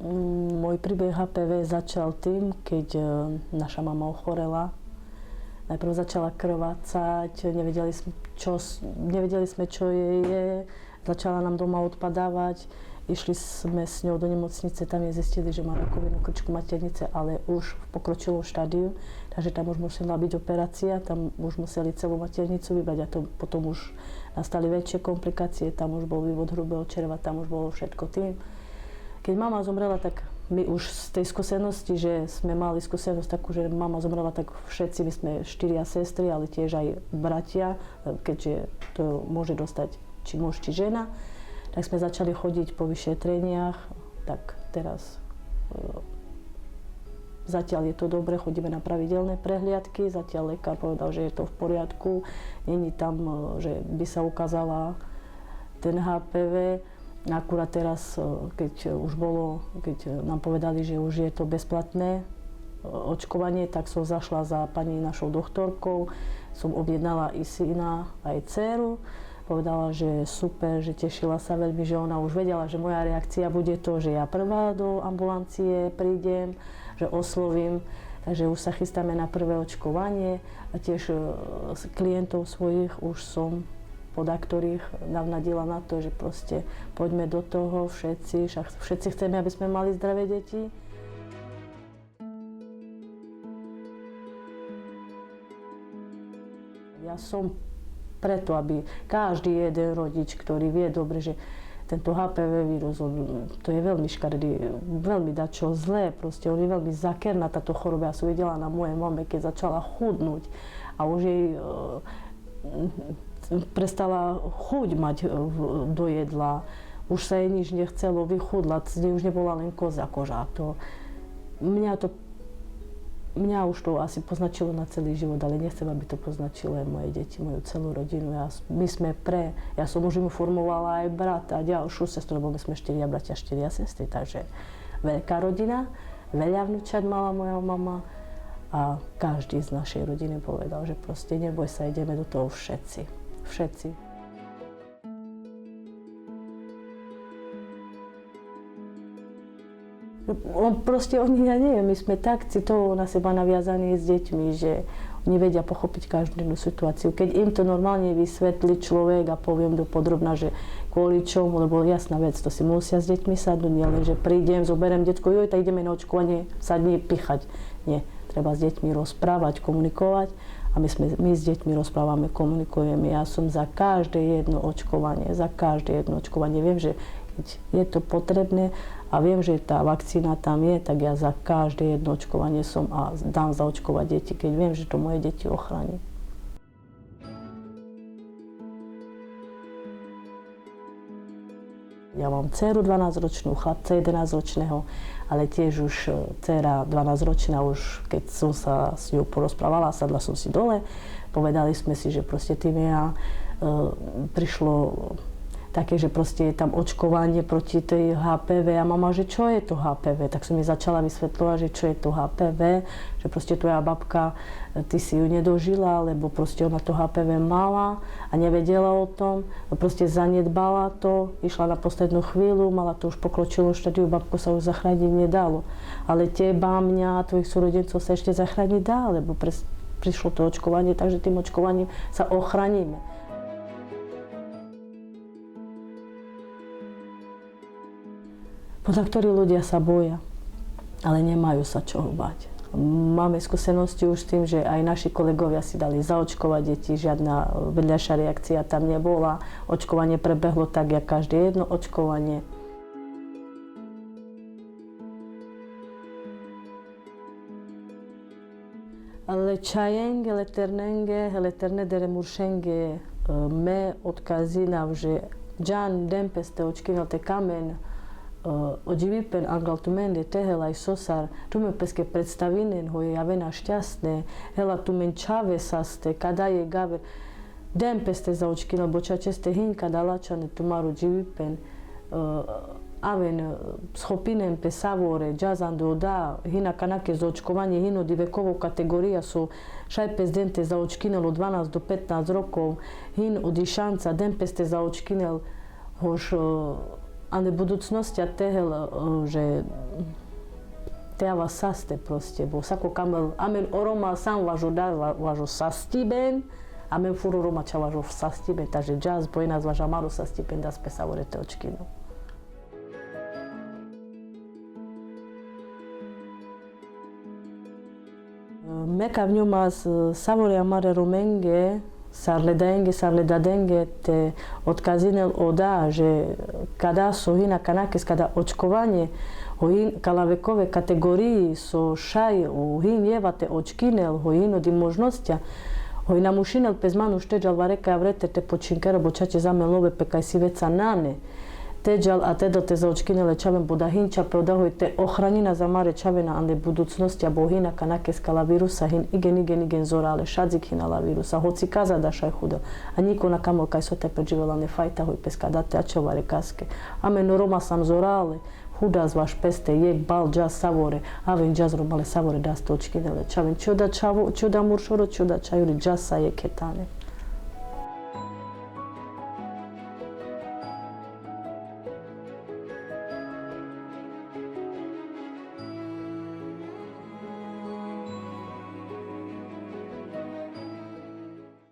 Môj príbeh HPV začal tým, keď naša mama ochorela. Najprv začala krvácať, nevedeli sme, čo jej je. Začala nám doma odpadávať. Išli sme s ňou do nemocnice, tam jej zistili, že má rakovinu krčku maternice, ale už v pokročilom štádiu. Takže tam už musela byť operácia, tam už museli celú maternicu vybrať a to potom už nastali väčšie komplikácie, tam už bol vývod hrubého čreva, tam už bolo všetko tým. Keď mama zomrela, tak my už z tej skúsenosti, že sme mali skúsenosť takú, že mama zomrela, tak všetci, my sme 4 sestry, ale tiež aj bratia, keďže to môže dostať či muž, či žena, tak sme začali chodiť po vyšetreniach, tak teraz zatiaľ je to dobre, chodíme na pravidelné prehliadky, zatiaľ lekár povedal, že je to v poriadku, není tam, že by sa ukázala ten HPV. Akurát teraz, keď nám povedali, že už je to bezplatné očkovanie, tak som zašla za pani našou doktorkou, som objednala i syna, aj dceru. Povedala, že je super, že tešila sa veľmi, že ona už vedela, že moja reakcia bude to, že ja prvá do ambulancie prídem, že oslovím. Takže už sa chystáme na prvé očkovanie a tiež klientov svojich už som poda ktorých navnadila na to, že proste poďme do toho všetci chceme, aby sme mali zdravé deti. Ja som preto, aby každý jeden rodič, ktorý vie dobre, že tento HPV vírus, to je veľmi škaredý, veľmi dačo zlé, proste on je veľmi zakerná táto choroba. Ja som videla na mojej mame, keď začala chudnúť a už jej prestala chuť mať do jedla, už sa jej nič nechcelo, vychudla, z nej už nebola len kozia koža. Mňa už to asi poznačilo na celý život, ale nechcem, aby to poznačilo aj moje deti, moju celú rodinu. Ja som už im formovala aj brata a ďalšiu sestru, lebo my sme 4 bratia, 4 sestry, takže veľká rodina, veľa vnúčat mala moja mama a každý z našej rodiny povedal, že proste neboj sa, ideme do toho všetci. Ja neviem, my sme tak citovo na seba naviazaní s deťmi, že oni vedia pochopiť každú situáciu. Keď im to normálne vysvetlí človek a poviem dopodrobna, že kvôli čomu, lebo jasná vec, to si musia s deťmi sadnúť, nie len, že prídem, zoberiem detko, tak ideme na očkovanie, sadni, pichať. Nie, treba s deťmi rozprávať, komunikovať a my s deťmi rozprávame, komunikujeme. Ja som za každé jedno očkovanie. Viem, že keď je to potrebné a viem, že tá vakcína tam je, tak ja za každé jedno očkovanie som a dám zaočkovať deti, keď viem, že to moje deti ochráni. Ja mám dceru 12-ročnú, chlapca 11-ročného, ale tiež už dcera 12-ročná, už keď som sa s ňou porozprávala, sadla som si dole, povedali sme si, že proste tým prišlo také, že proste je tam očkovanie proti tej HPV a mama, že čo je to HPV? Tak som mi začala vysvetľovať, že čo je to HPV, že proste tvoja babka, ty si ju nedožila, lebo proste ona to HPV mala a nevedela o tom, proste zanedbala to, išla na poslednú chvíľu, mala to už pokročilú štádiu, babku sa už zachrániť nedalo. Ale teba, mňa, tvojich súrodencov sa ešte zachrániť dá, lebo prišlo to očkovanie, takže tým očkovaním sa ochránime. Podľa ktorých ľudia sa boja, ale nemajú sa čoho bať. Máme skúsenosti už s tým, že aj naši kolegovia si dali zaočkovať deti, žiadna vedľajšia reakcia tam nebola. Očkovanie prebehlo tak, jak každé jedno očkovanie. Lechaeng, leternenge, leternedere muršenge, me odkazinam, že Jan dempeste očkinal te kamen, ođivipen angaltumen de tehela i sosar, tu me peske predstavinen hoje javena šťastné, hela tu men čave saste, kada je gaver, dempeste za očkinal, boča česte hinka dalačane tu maru dživipen, aven schopinem pe savore, džazan do da, hina kanake za očkovanje, hino divekovou kategorija su šajpes dente za očkinal od 12 do 15 rokov, hin odišanca, dempeste za očkinal, hoš ale budúcnosť a tehel, že teava saste proste, bo sako kamel, amen oroma sam važo sastiben, amen furu roma ča važo sastiben, takže jazz bojna zvaža maru sastiben da spe savorete očkino. Meka v njoma savore amare rumenge, sarledadenge te odkazinel oda, že kada so hina kanakes, kada očkovanje kala vekove kategoriji so šaj u hin jevate očkinel, hojino di možnostja, hojina mušinel pezmanu šteđal vareka vrete te počinkero bočače zame love pekaj si veca nane. Teđal, a tedo te za očkinele čaven boda hinča prodahojte ohranjina za mare čavena ande buducnosti, a bohina kanakes kala virusa hin igen zorale, šadzik hinala virusa, hoci kaza da šaj hudel, a niko na kamol kaj so te preživela ne fajta hoj peskadate, a čovare kaske. Amen roma sam zorale, huda zvaš peste, jek bal džas savore, aven džas romale savore da ste očkinele čaven, čuda muršoro, čuda čajuri džasa jeketane.